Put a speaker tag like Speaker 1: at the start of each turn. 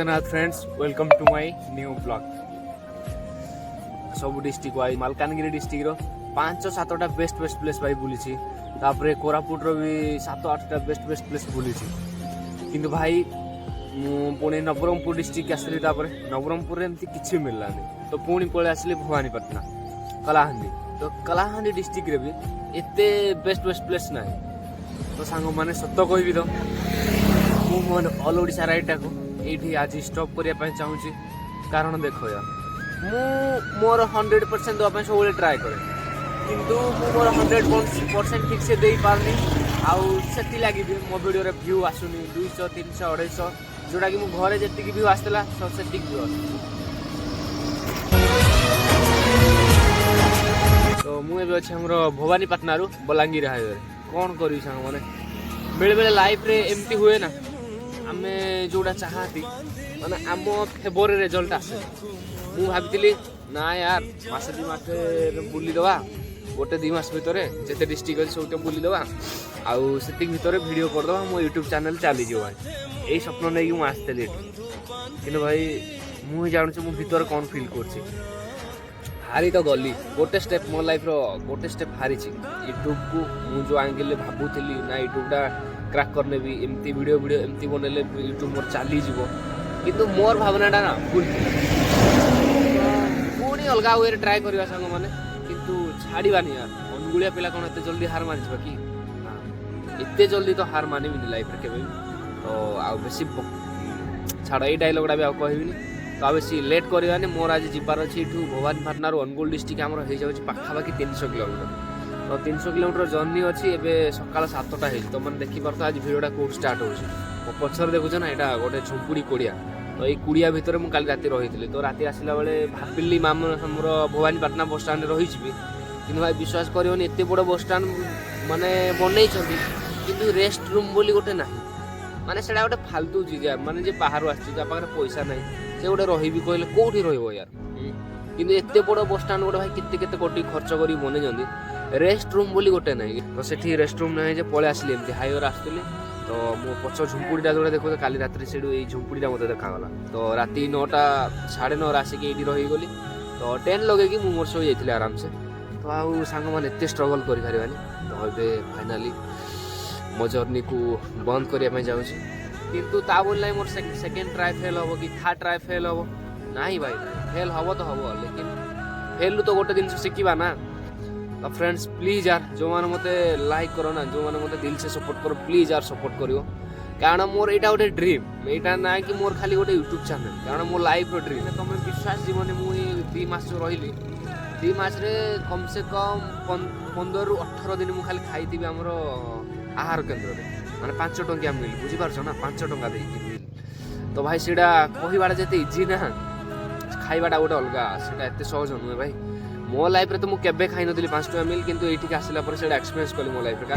Speaker 1: Jagannath friends, welcome to my new blog. सब district wise Malkangiri district रो 5-7टा बेस्ट प्लेस भाई बुली कोरापुट रो भी 7-8टा बेस्ट प्लेस बुली किंतु भाई पुणी नवरंगपुर डिस्ट्रिक्ट आसली नवरंगपुर एमती किसी मिललानी तो पुणी पलि आसली भवानीपाटना कलाहांडी। तो कलाहांडी डिस्ट्रिक्ट रे भी एते बेस्ट प्लेस ना तो सांग मैंने सत कहि तो मुझे ऑल ओडिशा राइटा को ये आज स्टॉप करने चाहूँगी कारण देखो यार मोर 100% देवाई सब ट्राए करे किंतु मोर 100% ठीक से दे पारनी आती लगी भी मो वीडियो व्यू आसुनी 200 300 250 जोटा कि मो घरे जी व्यू आसला से व्यू तो मुझे अच्छे हमर भवानीपाटना बलांगीर हाईवे कौन करी सांग मैंने बेले बेले लाइफ रे एमती हुए ना आमे जोड़ा चाहती माने आम फेवर रिजल्ट आसे मु भाबी ना यार मासे 2 मास बुली दवा गोटे 2 मास भितर जिते डिस्ट्रिक्ट अच्छे सब बुली दवा आउ से भितर वीडियो करदे मो यूट्यूब चैनल चली जाओ भाई यही स्वप्न नहीं कि आसती कि भाई मुझे जानूँ मो भीतर कौन फिल कर हारी तो गली गोटे स्टेप मो लाइफ रो गोटे स्टेप हारी यूट्यूब को मु जो एंगल भावुली ना यूट्यूबटा क्राक करने भी एमती वीडियो एमती बनले यूट्यूब मोर चली जीवो किंतु मोर भावनाटा ना भूल पुणी अलग वे ट्राए करवा सांग मैंने किंतु छाड़बानी यार अनुगुलिया पिला कौन एत जल्दी हार मानिज कि एत जल्दी तो हार मानविनी लाइफ रे केबे तो आ बेसी छाड़ ये डायलॉगटा भी कहबिनी तो आ बेसी लेट करवानी मोर आज जीवार अच्छे ये भवानीपाटना अंगुल डिस्ट्रिक्ट आम हो पाखापाखि 300 किलोमीटर तो 300 किलोमीटर जर्नी अच्छी एवं सकाल 7टा हो तो मैंने देखिपार तो आज भिडियोटा कौट स्टार्ट हो पचर देखुच ना यहाँ गोटे झुंपुड़ी कुड़िया तो ये कुड़िया भितर मुझे काली राति रही तो राति आसला बेले भाविली माम आमर भवानीपाटना बस स्टाण्ड रही कि भाई विश्वास करनी एत बड़ बस स्टाण्ड माने बनई कि रेस्ट रूम बोली गोटे ना माने से गोटे फालतू चीज यार माने जे बाहर आसपाखे पैसा ना से गोटे रही कहले कौटी रहा कि एत बड़ बस स्टाण्ड गोटे भाई केते कोटी खर्च कर बन रेस्ट रूम बोली गोटे ना तो सेठी रेस्ट रूम ना जे पलि आसली एमती हाईवे आसुली तो मो पछ झुंपुड़ीटा जो देखो काली रात से झुंपुड़ीटा मत देखागला तो राति 9टा 9:30 आसिक ये रहीगली तो टेंट लगे मुझे मोर सो जाइए आराम से तो आउ सांग मैंने एत स्ट्रगल कर तो ये फाइनाली मो जर्नी को बंद करने जाऊँगी किंतु ता बोल मोर सेकेंड ट्राए फेल हम कि थर्ड ट्राए फेल हम ना भाई फेल हम तो हम लेकिन फेल तो गोटे दिन शिखा ना तो फ्रेंड्स प्लीज यार जो मैंने मत लाइक करो ना जो मैंने मत दिल से सपोर्ट करो प्लीज यार सपोर्ट करो कारण मोर यहाँ गोटे ड्रीम यहाँ ना कि मोर खाली गोटे यूट्यूब चैनल कारण मो लाइफ ड्रीम तुम विश्वास जीवन मुझे 2 मास जो रही 2 मास कम से कम 15-18 दिन मुझे खाली खाई आमर आहार केन्द्र माने 5 टंकिया मिल बुझीपार ना 5 टंका मिल तो भाई सीटा कहवाटा जिते इजी ना खाइबाटा गोटे अलग से एत सहज नुहे भाई मो लाइफ रे तो मुझे केबे खाई नी 5 टंका मिल किंतु ये आसला एक्सपीरियंस कली मो लाइफ रे।